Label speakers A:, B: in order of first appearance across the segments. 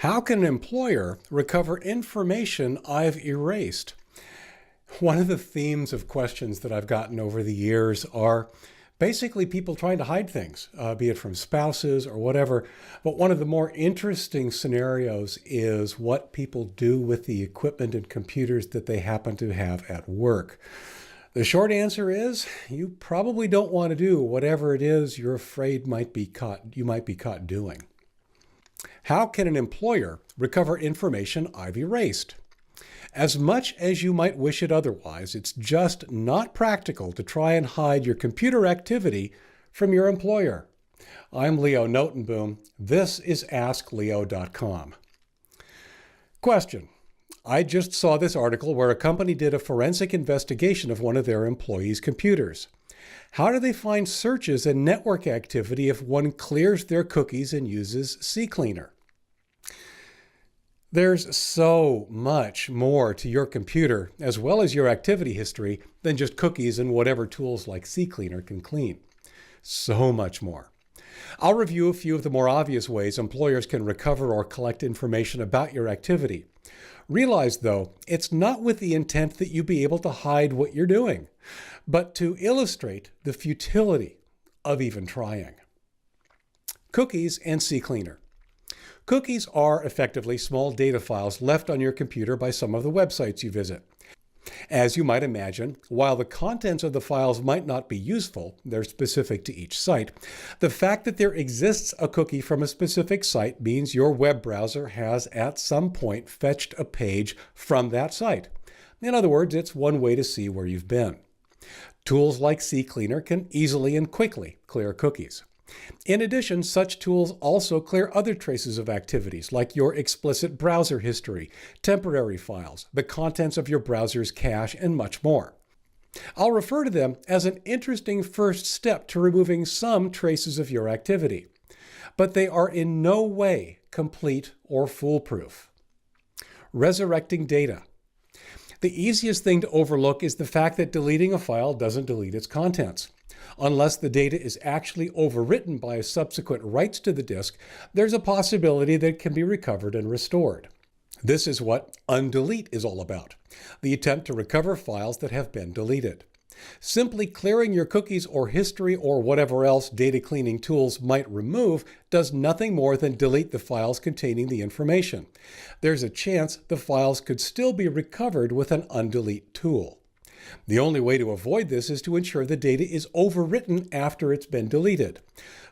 A: How can an employer recover information I've erased? One of the themes of questions that I've gotten over the years are basically people trying to hide things, be it from spouses or whatever. But one of the more interesting scenarios is what people do with the equipment and computers that they happen to have at work. The short answer is you probably don't want to do whatever it is you're afraid you might be caught doing. How can an employer recover information I've erased? As much as you might wish it otherwise, it's just not practical to try and hide your computer activity from your employer. I'm Leo Notenboom. This is AskLeo.com. Question. I just saw this article where a company did a forensic investigation of one of their employees' computers. How do they find searches and network activity if one clears their cookies and uses CCleaner? There's so much more to your computer, as well as your activity history, than just cookies and whatever tools like CCleaner can clean. So much more. I'll review a few of the more obvious ways employers can recover or collect information about your activity. Realize, though, it's not with the intent that you be able to hide what you're doing, but to illustrate the futility of even trying. Cookies and CCleaner. Cookies are effectively small data files left on your computer by some of the websites you visit. As you might imagine, while the contents of the files might not be useful, they're specific to each site, the fact that there exists a cookie from a specific site means your web browser has at some point fetched a page from that site. In other words, it's one way to see where you've been. Tools like CCleaner can easily and quickly clear cookies. In addition, such tools also clear other traces of activities like your explicit browser history, temporary files, the contents of your browser's cache, and much more. I'll refer to them as an interesting first step to removing some traces of your activity, but they are in no way complete or foolproof. Resurrecting data. The easiest thing to overlook is the fact that deleting a file doesn't delete its contents. Unless the data is actually overwritten by subsequent writes to the disk, there's a possibility that it can be recovered and restored. This is what undelete is all about, the attempt to recover files that have been deleted. Simply clearing your cookies or history or whatever else data cleaning tools might remove does nothing more than delete the files containing the information. There's a chance the files could still be recovered with an undelete tool. The only way to avoid this is to ensure the data is overwritten after it's been deleted.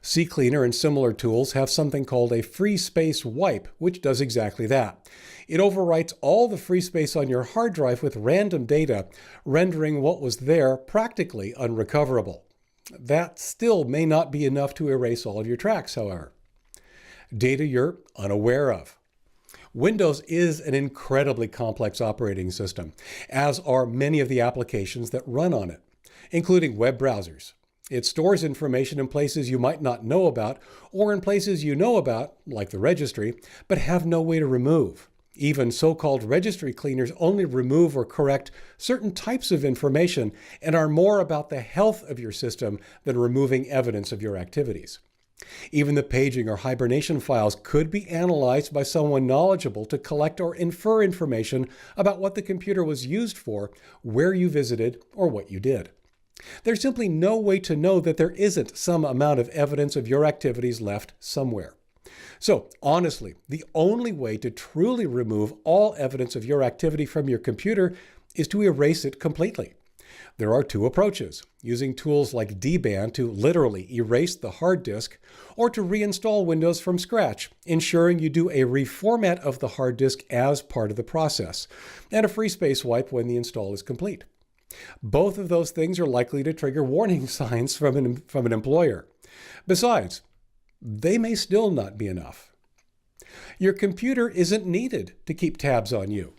A: CCleaner and similar tools have something called a free space wipe, which does exactly that. It overwrites all the free space on your hard drive with random data, rendering what was there practically unrecoverable. That still may not be enough to erase all of your tracks, however. Data you're unaware of. Windows is an incredibly complex operating system, as are many of the applications that run on it, including web browsers. It stores information in places you might not know about, or in places you know about, like the registry, but have no way to remove. Even so-called registry cleaners only remove or correct certain types of information and are more about the health of your system than removing evidence of your activities. Even the paging or hibernation files could be analyzed by someone knowledgeable to collect or infer information about what the computer was used for, where you visited, or what you did. There's simply no way to know that there isn't some amount of evidence of your activities left somewhere. So, honestly, the only way to truly remove all evidence of your activity from your computer is to erase it completely. There are two approaches, using tools like dban to literally erase the hard disk, or to reinstall Windows from scratch, ensuring you do a reformat of the hard disk as part of the process, and a free space wipe when the install is complete. Both of those things are likely to trigger warning signs from an employer. Besides, they may still not be enough. Your computer isn't needed to keep tabs on you.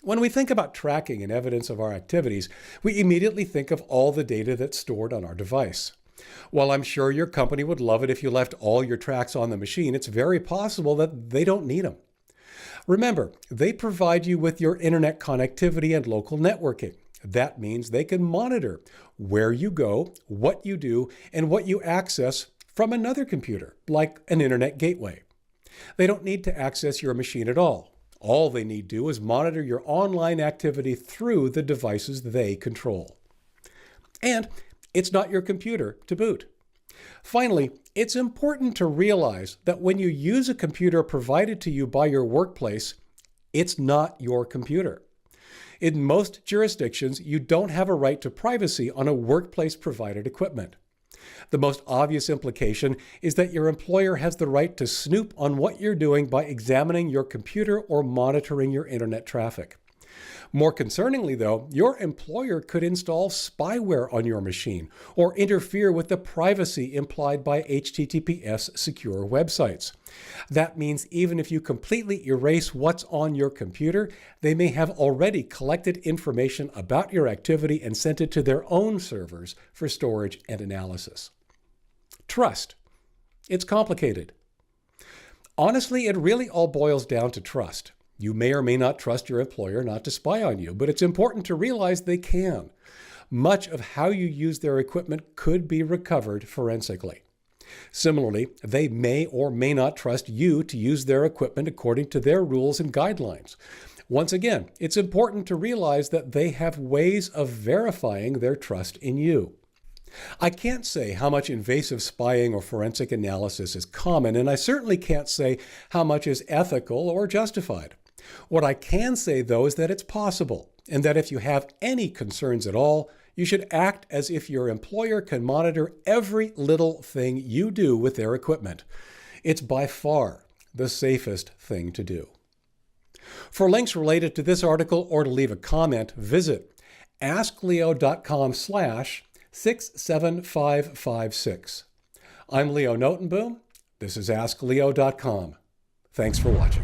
A: When we think about tracking and evidence of our activities, we immediately think of all the data that's stored on our device. While I'm sure your company would love it if you left all your tracks on the machine, it's very possible that they don't need them. Remember, they provide you with your internet connectivity and local networking. That means they can monitor where you go, what you do, and what you access from another computer, like an internet gateway. They don't need to access your machine at all. All they need to do is monitor your online activity through the devices they control. And it's not your computer to boot. Finally, it's important to realize that when you use a computer provided to you by your workplace, it's not your computer. In most jurisdictions, you don't have a right to privacy on a workplace-provided equipment. The most obvious implication is that your employer has the right to snoop on what you're doing by examining your computer or monitoring your internet traffic. More concerningly, though, your employer could install spyware on your machine or interfere with the privacy implied by HTTPS secure websites. That means even if you completely erase what's on your computer, they may have already collected information about your activity and sent it to their own servers for storage and analysis. Trust. It's complicated. Honestly, it really all boils down to trust. You may or may not trust your employer not to spy on you, but it's important to realize they can. Much of how you use their equipment could be recovered forensically. Similarly, they may or may not trust you to use their equipment according to their rules and guidelines. Once again, it's important to realize that they have ways of verifying their trust in you. I can't say how much invasive spying or forensic analysis is common, and I certainly can't say how much is ethical or justified. What I can say, though, is that it's possible, and that if you have any concerns at all, you should act as if your employer can monitor every little thing you do with their equipment. It's by far the safest thing to do. For links related to this article or to leave a comment, visit askleo.com/67556. I'm Leo Notenboom. This is AskLeo.com. Thanks for watching.